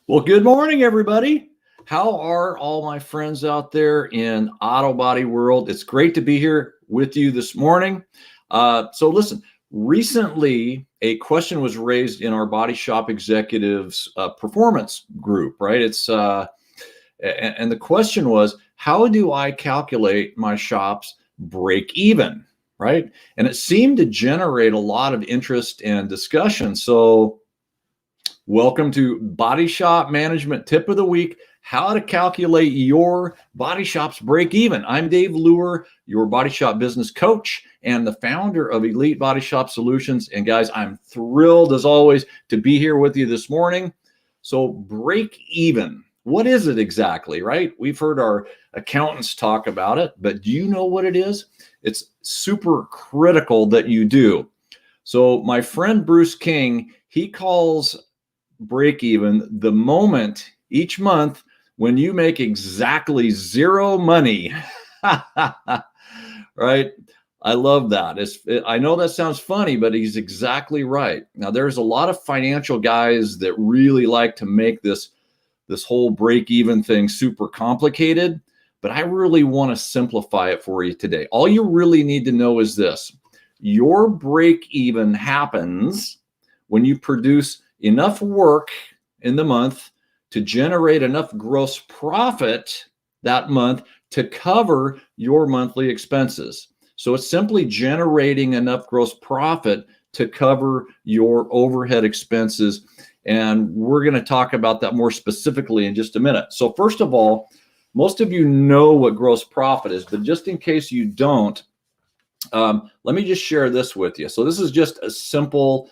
Well, good morning, everybody. How are all my friends out there in auto body world? It's great to be here with you this morning. So listen, recently a question was raised in our body shop executives performance group, right? And the question was, how do I calculate my shop's break even, right? And it seemed to generate a lot of interest and discussion. So welcome to Body Shop Management Tip of the Week, how to calculate your body shop's break even. I'm Dave Luehr, your body shop business coach and the founder of Elite Body Shop Solutions. And guys, I'm thrilled as always to be here with you this morning. So break even, what is it exactly, right? We've heard our accountants talk about it, but do you know what it is? It's super critical that you do. So my friend Bruce King, he calls break even the moment each month when you make exactly zero money. Right? I love that. I know that sounds funny, but he's exactly right. Now, there's a lot of financial guys that really like to make this whole break even thing super complicated, but I really want to simplify it for you today. All you really need to know is this: your break even happens when you produce enough work in the month to generate enough gross profit that month to cover your monthly expenses. So it's simply generating enough gross profit to cover your overhead expenses. And we're going to talk about that more specifically in just a minute. So first of all, most of you know what gross profit is, but just in case you don't, let me just share this with you. So this is just a simple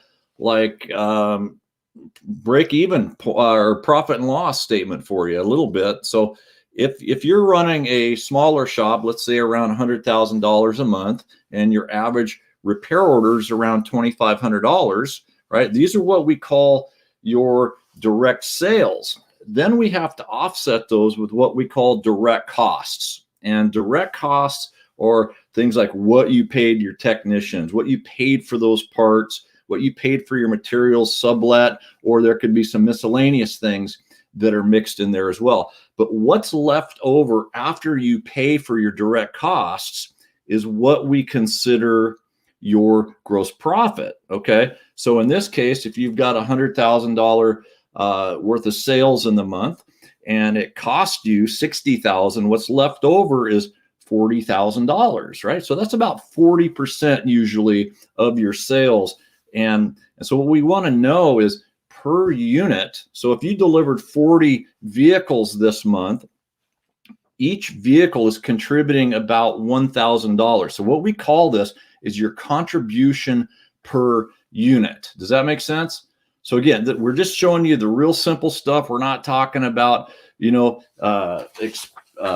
break even or profit and loss statement for you a little bit. So if you're running a smaller shop, let's say around $100,000 a month, and your average repair orders around $2,500, right? These are what we call your direct sales. Then we have to offset those with what we call direct costs. And direct costs are things like what you paid your technicians, what you paid for those parts, what you paid for your materials sublet, or there could be some miscellaneous things that are mixed in there as well. But what's left over after you pay for your direct costs is what we consider your gross profit, okay? So in this case, if you've got $100,000 worth of sales in the month and it cost you $60,000, what's left over is $40,000, right? So that's about 40% usually of your sales. And so what we want to know is per unit. So if you delivered 40 vehicles this month, each vehicle is contributing about $1,000. So what we call this is your contribution per unit. Does that make sense? So again, we're just showing you the real simple stuff. We're not talking about,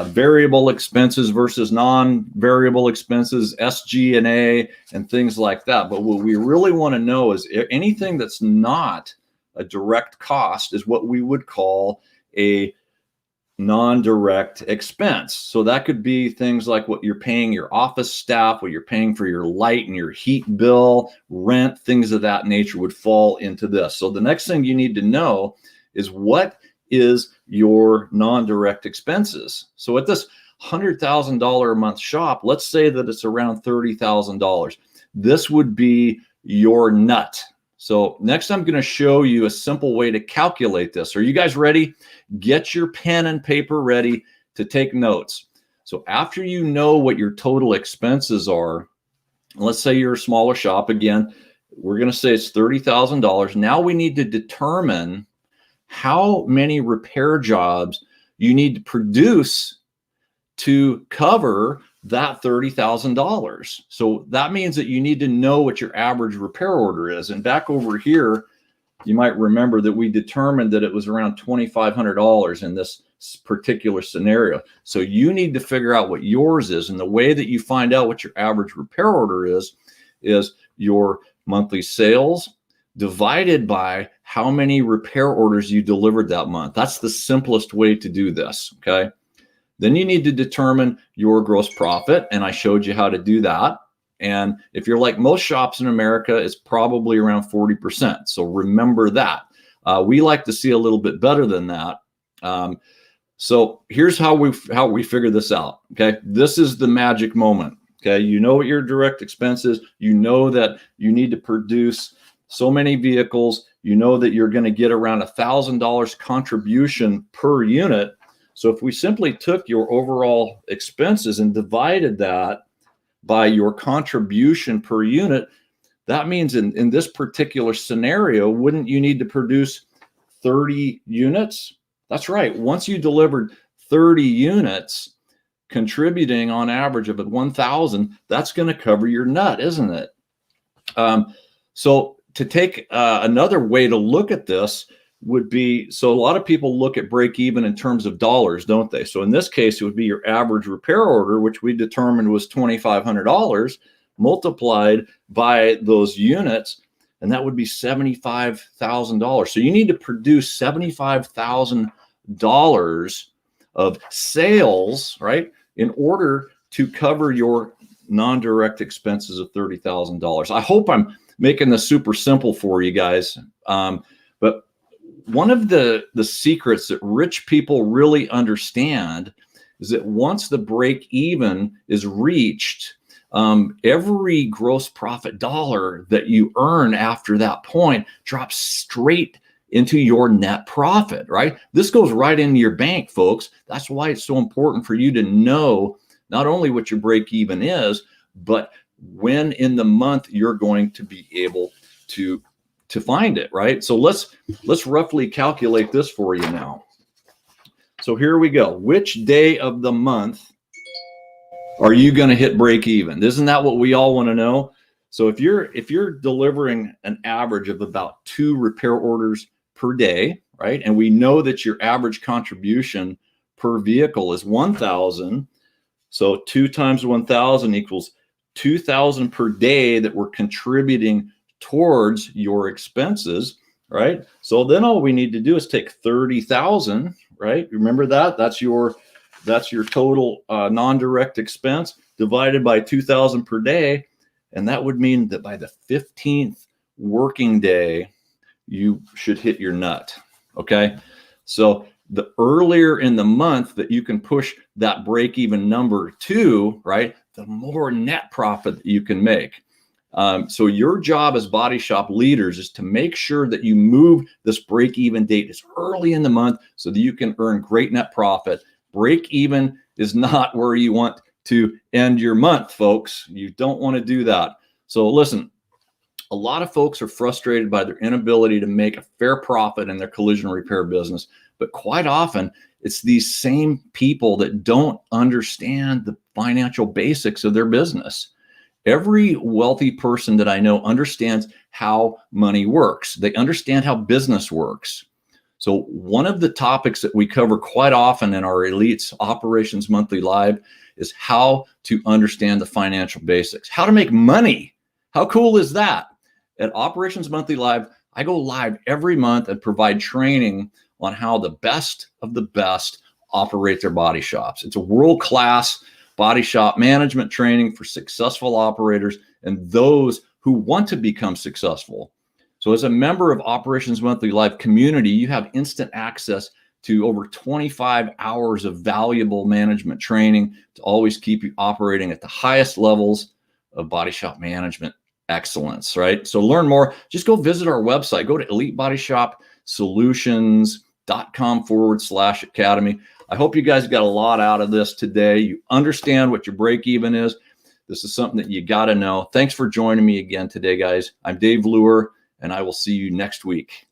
variable expenses versus non-variable expenses, SG&A, and things like that. But what we really want to know is anything that's not a direct cost is what we would call a non-direct expense. So that could be things like what you're paying your office staff, what you're paying for your light and your heat bill, rent, things of that nature would fall into this. So the next thing you need to know is what is your non-direct expenses. So at this $100,000 a month shop, let's say that it's around $30,000. This would be your nut. So next I'm going to show you a simple way to calculate this. Are you guys ready? Get your pen and paper ready to take notes. So after you know what your total expenses are, let's say you're a smaller shop, again, we're going to say it's $30,000. Now we need to determine how many repair jobs you need to produce to cover that $30,000. So that means that you need to know what your average repair order is. And back over here, you might remember that we determined that it was around $2,500 in this particular scenario. So you need to figure out what yours is. And the way that you find out what your average repair order is your monthly sales divided by how many repair orders you delivered that month. That's the simplest way to do this, okay? Then you need to determine your gross profit, and I showed you how to do that. And if you're like most shops in America, it's probably around 40%. So remember that. We like to see a little bit better than that. So here's how we figure this out. Okay, this is the magic moment. Okay, you know what your direct expense is. You know that you need to produce so many vehicles. You know that you're going to get around $1,000 contribution per unit. So if we simply took your overall expenses and divided that by your contribution per unit, that means in this particular scenario, wouldn't you need to produce 30 units? That's right. Once you delivered 30 units, contributing on average of 1,000, that's going to cover your nut, isn't it? So to take another way to look at this would be, so a lot of people look at break even in terms of dollars, don't they? So in this case, it would be your average repair order, which we determined was $2,500 multiplied by those units, and that would be $75,000. So you need to produce $75,000 of sales, right, in order to cover your non-direct expenses of $30,000. I hope I'm making this super simple for you guys. But one of the secrets that rich people really understand is that once the break even is reached, every gross profit dollar that you earn after that point drops straight into your net profit, right? This goes right into your bank, folks. That's why it's so important for you to know not only what your break even is, but when in the month you're going to be able to find it, right? So let's roughly calculate this for you now. So here we go. Which day of the month are you going to hit break even? Isn't that what we all want to know? So if you're delivering an average of about 2 repair orders per day, right? And we know that your average contribution per vehicle is 1,000. So 2 times 1,000 equals 2,000 per day that we're contributing towards your expenses, right? So then all we need to do is take 30,000, right? Remember that? That's your total non-direct expense divided by 2,000 per day. And that would mean that by the 15th working day, you should hit your nut. Okay. So the earlier in the month that you can push that break even number to, right, the more net profit that you can make. So your job as body shop leaders is to make sure that you move this break even date as early in the month so that you can earn great net profit. Break even is not where you want to end your month, folks. You don't want to do that. So listen, a lot of folks are frustrated by their inability to make a fair profit in their collision repair business. But quite often, it's these same people that don't understand the financial basics of their business. Every wealthy person that I know understands how money works. They understand how business works. So one of the topics that we cover quite often in our Elites Operations Monthly Live is how to understand the financial basics, how to make money. How cool is that? At Operations Monthly Live, I go live every month and provide training on how the best of the best operate their body shops. It's a world-class body shop management training for successful operators and those who want to become successful. So as a member of Operations Monthly Live community, you have instant access to over 25 hours of valuable management training to always keep you operating at the highest levels of body shop management excellence, right? So learn more, just go visit our website. Go to elitebodyshopsolutions.com/academy. I hope you guys got a lot out of this today. You understand what your break even is. This is something that you got to know. Thanks for joining me again today, guys. I'm Dave Luehr, and I will see you next week.